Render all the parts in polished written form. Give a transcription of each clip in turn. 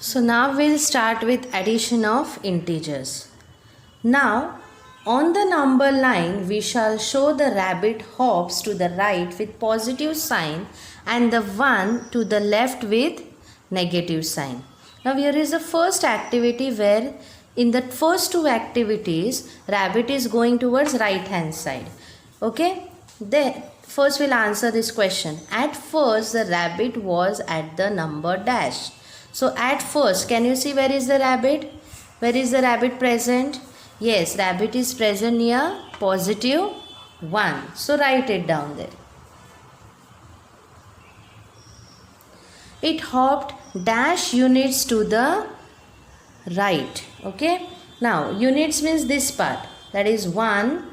So now we'll start with addition of integers. Now on the number line we shall show the rabbit hops to the right with positive sign and the one to the left with negative sign. Now here is the first activity where in the first two activities rabbit is going towards right hand side. Okay, then first we'll answer this question. At first the rabbit was at the number dash. So at first, can you see where is the rabbit? Where is the rabbit present? Yes, rabbit is present near positive 1. So write it down there. It hopped dash units to the right. Okay. Now units means this part. That is 1,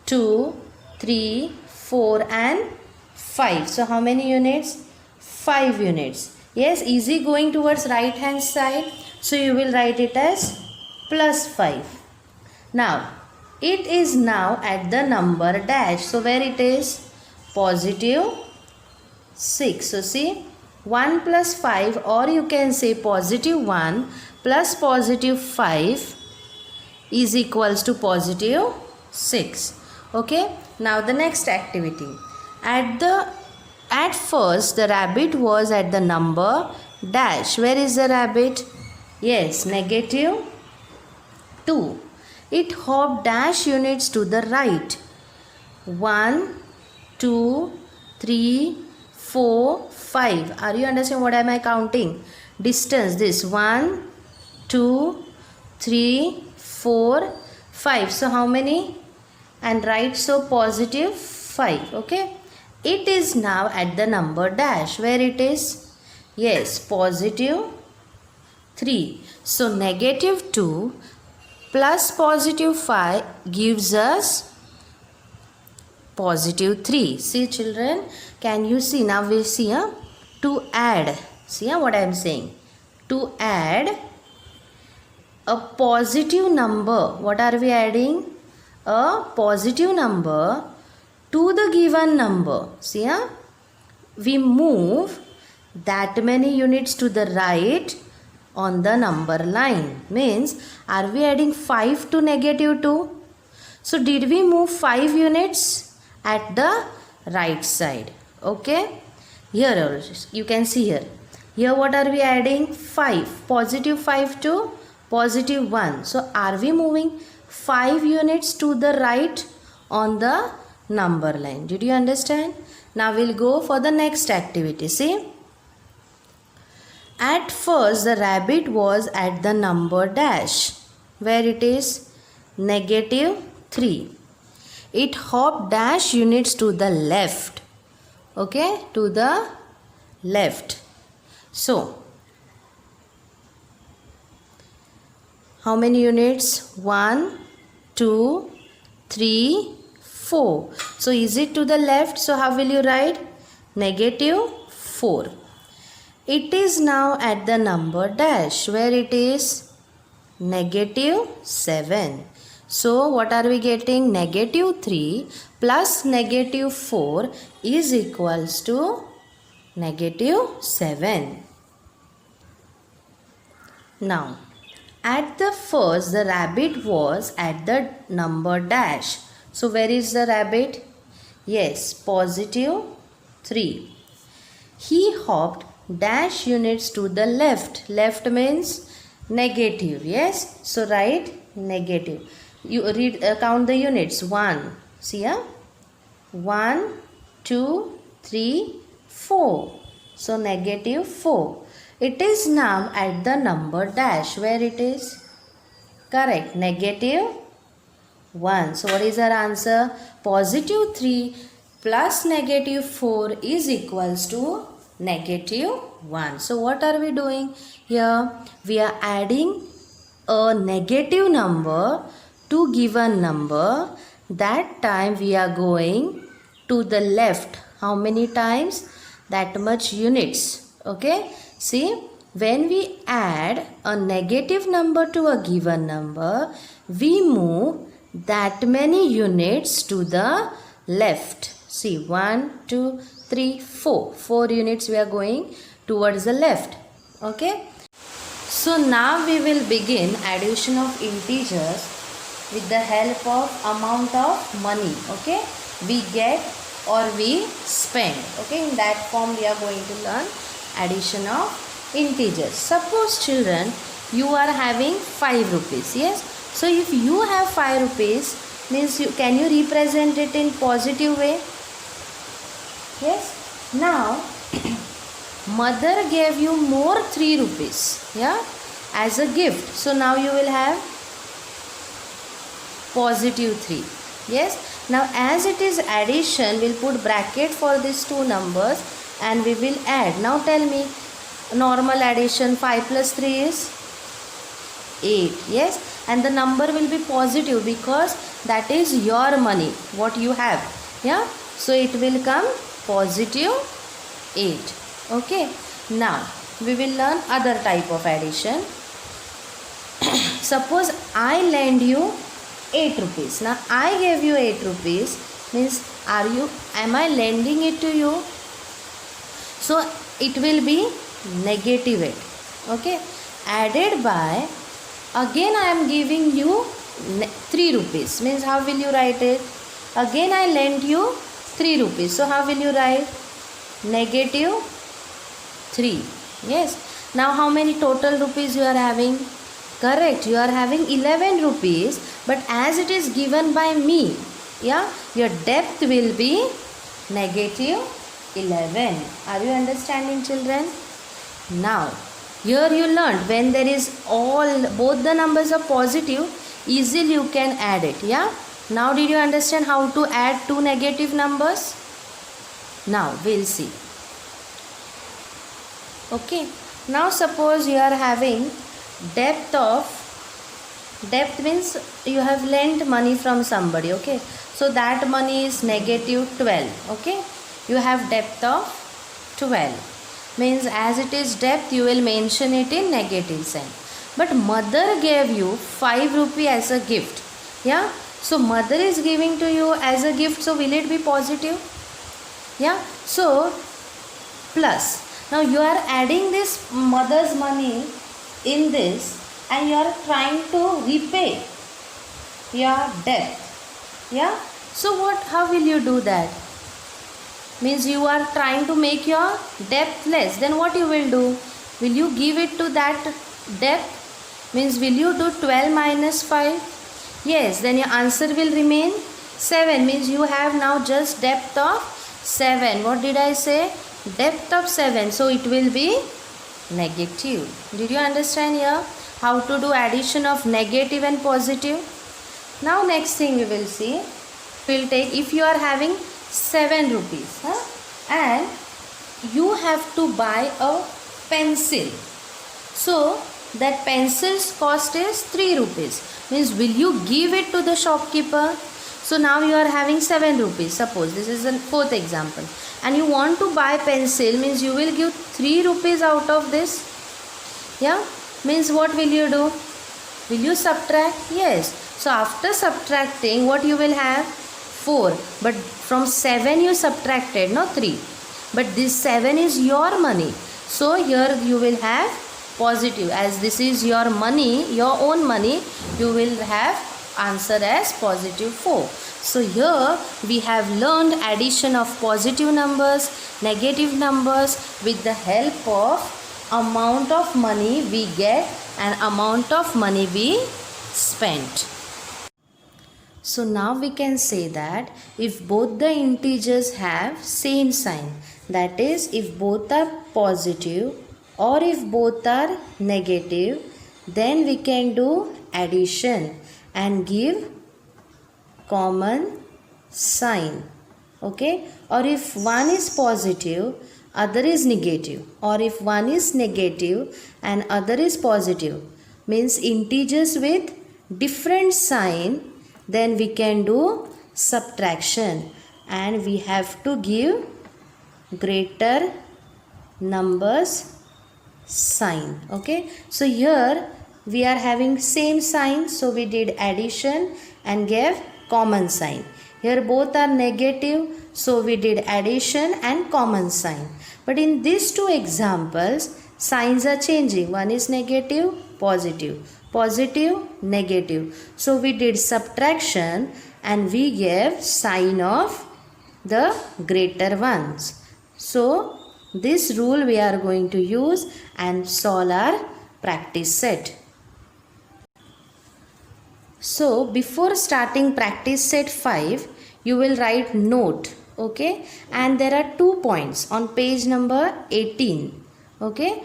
2, 3, 4 and 5. So how many units? 5 units. Yes, easy going towards right hand side. So you will write it as plus 5. Now, it is now at the number dash. So where it is? Positive 6. So see, 1 plus 5 or you can say positive 1 plus positive 5 is equals to positive 6. Okay. Now the next activity. At first, the rabbit was at the number dash. Where is the rabbit? Yes, negative 2. It hopped dash units to the right. 1, 2, 3, 4, 5. Are you understanding what am I counting? Distance, this 1, 2, 3, 4, 5. So how many? And right, so positive 5. Okay. It is now at the number dash. Where it is? Yes, positive 3. So negative 2 plus positive 5 gives us positive 3. See children, can you see? Now we see to add. See what I am saying? To add a positive number. What are we adding? A positive number to the given number. See, we move that many units to the right on the number line. Means, are we adding 5 to negative 2? So, did we move 5 units at the right side? Okay. Here you can see here. Here what are we adding? 5. Positive 5 to positive 1. So, are we moving 5 units to the right on the number line? Did you understand? Now we'll go for the next activity. See, at first the rabbit was at the number dash. Where it is? Negative 3. It hopped dash units to the left. Okay, to the left. So how many units? 1, 2, 3, 4. So is it to the left? So how will you write? Negative 4. It is now at the number dash. Where it is? Negative 7. So what are we getting? Negative 3 plus negative 4 is equals to negative 7. Now, at the first, the rabbit was at the number dash. So, where is the rabbit? Yes, positive 3. He hopped dash units to the left. Left means negative. Yes. So, write negative. You read, count the units. 1. See here? 1, 2, 3, 4. So, negative 4. It is now at the number dash. Where it is? Correct. Negative 1. So what is our answer? Positive 3 plus negative 4 is equals to negative 1. So what are we doing here? We are adding a negative number to given number. That time we are going to the left. How many times? That much units. Okay. See, when we add a negative number to a given number, we move that many units to the left. See, 1, 2, 3, 4. 4 units we are going towards the left. Okay. So now we will begin addition of integers with the help of amount of money, okay, we get or we spend, okay. In that form we are going to learn addition of integers. Suppose children, you are having 5 rupees, yes. So if you have 5 rupees, means can you represent it in positive way? Yes. Now mother gave you more 3 rupees, yeah, as a gift. So now you will have positive 3. Yes. Now as it is addition, we'll put bracket for these two numbers and we will add. Now tell me, normal addition, 5 plus 3 is 8. Yes. And the number will be positive because that is your money, what you have. Yeah. So it will come positive 8. Okay. Now we will learn other type of addition. Suppose I lend you 8 rupees. Now I gave you 8 rupees, means am I lending it to you? So it will be negative 8. Okay. Added by, again I am giving you 3 rupees, means how will you write it? Again I lent you 3 rupees. So how will you write? Negative 3. Yes. Now how many total rupees you are having? Correct, you are having 11 rupees, but as it is given by me, yeah, your depth will be negative 11. Are you understanding, children? Now here you learned when there is both the numbers are positive, easily you can add it. Yeah. Now did you understand how to add two negative numbers? Now we'll see. Okay. Now suppose you are having depth means you have lent money from somebody. Okay. So that money is negative 12. Okay. You have depth of 12. Means as it is depth, you will mention it in negative sign. But mother gave you 5 rupee as a gift. Yeah. So mother is giving to you as a gift. So will it be positive? Yeah. So plus. Now you are adding this mother's money in this and you are trying to repay your debt. Yeah. So how will you do that? Means you are trying to make your debt less. Then what you will do? Will you give it to that debt? Means will you do 12 minus 5? Yes. Then your answer will remain 7. Means you have now just depth of 7. What did I say? Depth of 7. So it will be negative. Did you understand here how to do addition of negative and positive? Now next thing we will see. We'll take, if you are having 7 rupees, and you have to buy a pencil. So that pencil's cost is 3 rupees. Means will you give it to the shopkeeper? So now you are having 7 rupees. Suppose this is the 4th example. And you want to buy pencil, means you will give 3 rupees out of this. Yeah. Means what will you do? Will you subtract? Yes. So after subtracting, what you will have? 4. But from 7 you subtracted, no 3. But this 7 is your money. So here you will have positive. As this is your money, your own money, you will have answer as positive 4. So here we have learned addition of positive numbers, negative numbers with the help of amount of money we get and amount of money we spent. So now we can say that if both the integers have same sign, that is if both are positive or if both are negative, then we can do addition and give common sign. Okay. Or if one is positive, other is negative, or if one is negative and other is positive, means integers with different sign, then we can do subtraction and we have to give greater numbers sign. Okay. So here we are having same sign, so we did addition and gave common sign. Here both are negative, so we did addition and common sign. But in these two examples, signs are changing. One is negative, positive, positive, negative. So we did subtraction and we gave sign of the greater ones. So this rule we are going to use and solve our practice set. So before starting practice set 5, you will write note, okay, and there are 2 points on page number 18, okay,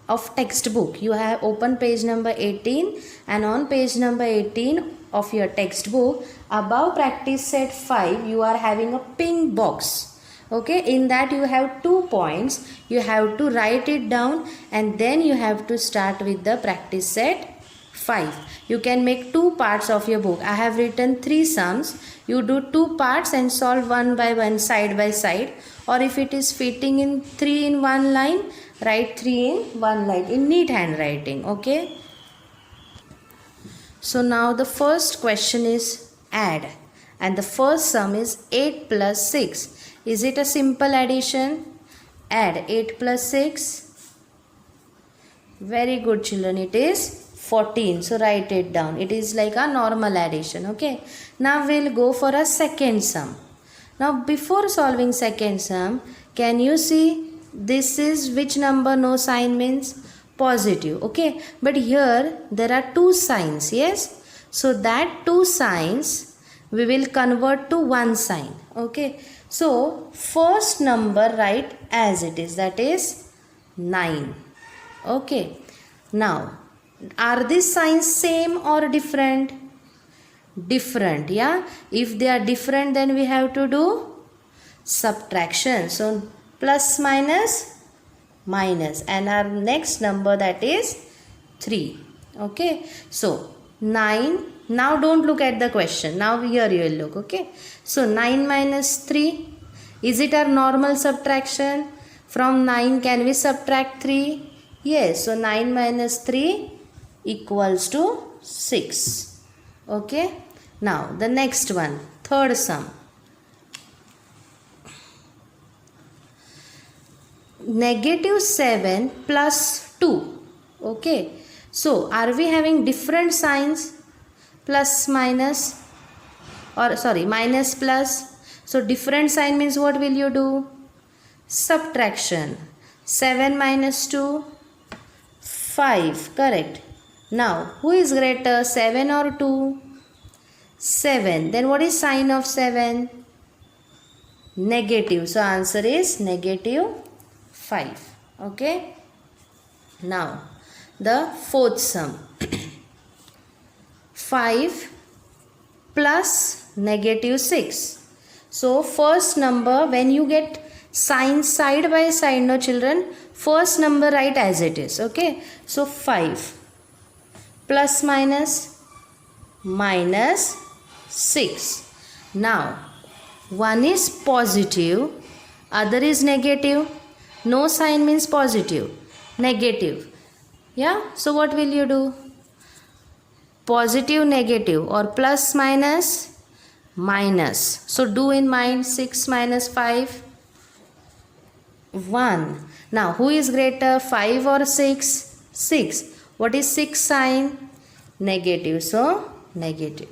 of textbook. You have open page number 18, and on page number 18 of your textbook, above practice set 5, you are having a pink box, okay. In that you have 2 points. You have to write it down and then you have to start with the practice set 5. You can make 2 parts of your book. I have written 3 sums. You do 2 parts and solve one by one, side by side. Or if it is fitting in 3 in one line, write 3 in one line in neat handwriting, okay. So now the first question is add, and the first sum is 8 plus 6. Is it a simple addition? Add 8 plus 6. Very good, children. It is 14. So write it down. It is like a normal addition, okay. Now we'll go for a second sum. Now before solving second sum, can you see this is which number? No sign means positive, okay. But here there are 2 signs, yes. So that 2 signs we will convert to 1 sign, okay. So first number write as it is, that is 9, okay. Now are these signs same or different? Different, yeah. If they are different, then we have to do subtraction. So plus minus minus, and our next number, that is 3, okay. So 9. Now don't look at the question. Now here you will look, okay. So 9 minus 3. Is it our normal subtraction? From 9 can we subtract 3? Yes. So 9 minus 3 equals to 6, okay. Now the next one, third sum. Negative 7 plus 2, okay. So are we having different signs? Plus minus, or sorry, minus plus. So different sign means what will you do? Subtraction. 7 minus 2, 5, correct. Now who is greater, 7 or 2? 7. Then what is sign of 7? Negative. So answer is negative 5, okay. Now the fourth sum. 5 plus negative 6. So first number, when you get sign side by side, no children, first number write as it is, okay. So 5 plus minus minus 6. Now one is positive, other is negative. No sign means positive, negative, yeah. So what will you do? Positive, negative, or plus minus minus. So do in mind, 6 minus 5, 1. Now who is greater, 5 or 6? 6. What is 6 sign? Negative. So negative,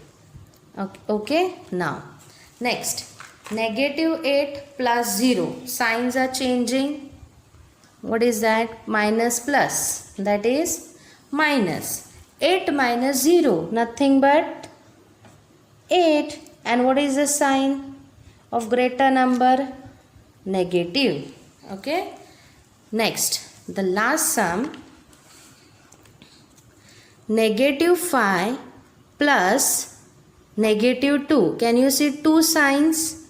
okay. Now next, negative 8 plus 0. Signs are changing. What is that? Minus plus, that is minus. 8 minus 0, nothing but 8. And what is the sign of greater number? Negative, okay. Next, the last sum. Negative 5 plus negative 2. Can you see 2 signs?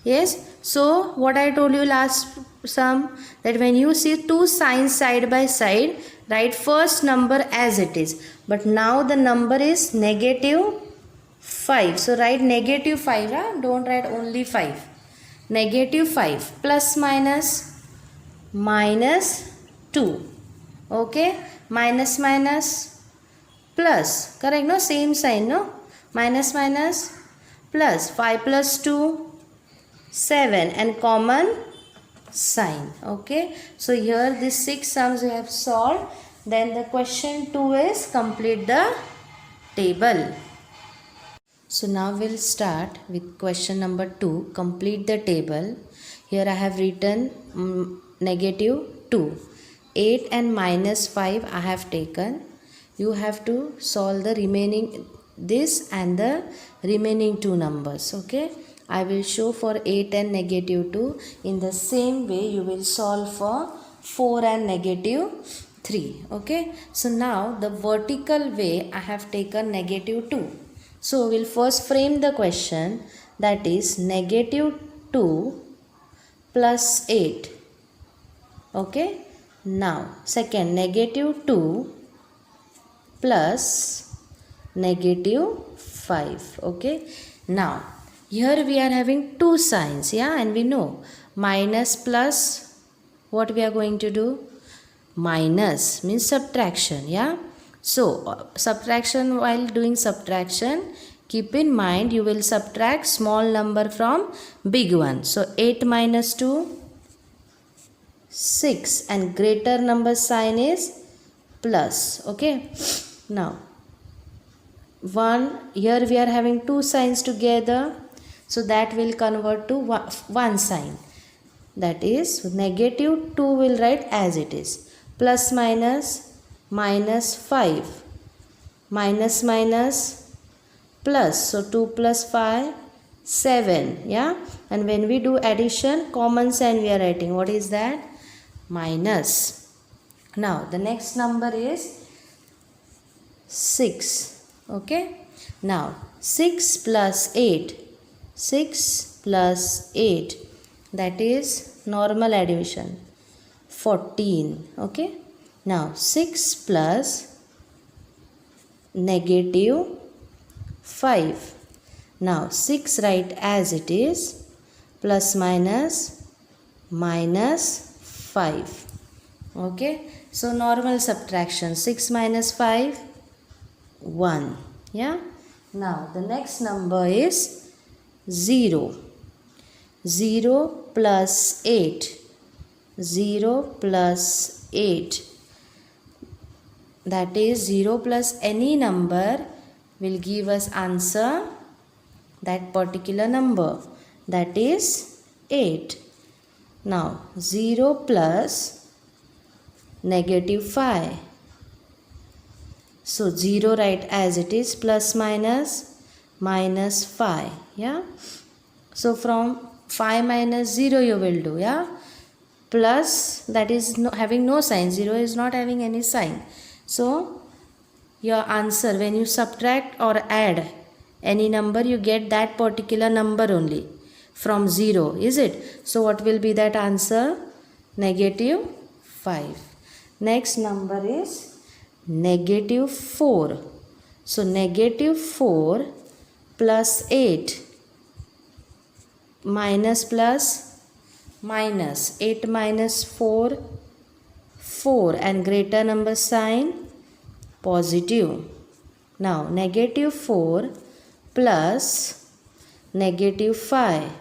Yes. So what I told you last sum, that when you see 2 signs side by side, write first number as it is. But now the number is negative 5. So write negative 5. Don't write only 5. Negative 5 plus minus minus 2. Okay. Minus minus plus. Correct? No? Same sign. No? Minus minus plus. 5 plus 2. 7. And common sign. Okay, so here these 6 sums we have solved. Then the question 2 is complete the table. So now we'll start with question number 2, complete the table. Here I have written negative 2. 8 and minus 5 I have taken. You have to solve the remaining this and the remaining 2 numbers. Okay, I will show for 8 and negative 2. In the same way you will solve for 4 and negative 3. Okay, so now the vertical way I have taken negative 2. So we'll first frame the question, that is negative 2 plus 8. Okay, now second, negative 2 plus negative 5. Okay, now here we are having two signs, yeah, and we know minus plus, what we are going to do? Minus means subtraction, yeah. So subtraction, while doing subtraction, keep in mind you will subtract small number from big one. So 8 minus 2, 6, and greater number sign is plus. Okay, now here we are having two signs together, so that will convert to one sign, that is negative 2 will write as it is, plus minus minus 5, minus minus plus, so 2 plus 5 7, yeah, and when we do addition, common sign we are writing, what is that? Minus. Now the next number is 6. Okay, now 6 plus 8, 6 plus 8, that is normal addition, 14. Okay, now 6 plus negative 5. Now 6 write as it is, plus minus minus 5. Okay, so normal subtraction, 6 minus 5, 1. Yeah, now the next number is 0. 0 plus 8, 0 plus 8, that is 0 plus any number will give us answer that particular number, that is 8. Now 0 plus negative 5, so 0 write as it is, plus minus minus 5. Yeah, so from 5 minus 0 you will do, yeah, plus, that is having no sign, 0 is not having any sign. So your answer, when you subtract or add any number, you get that particular number only from 0, is it? So what will be that answer? Negative 5. Next number is negative 4. So negative 4 plus 8, minus plus minus, 8 minus 4, 4, and greater number sign positive. Now negative 4 plus negative 5,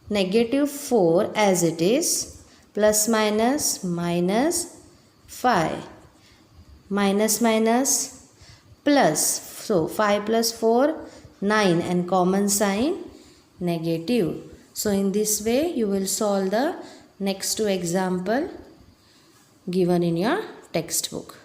negative 4 as it is, plus minus minus 5, minus minus plus, so 5 plus 4, 9, and common sign negative. So in this way you will solve the next two example given in your textbook.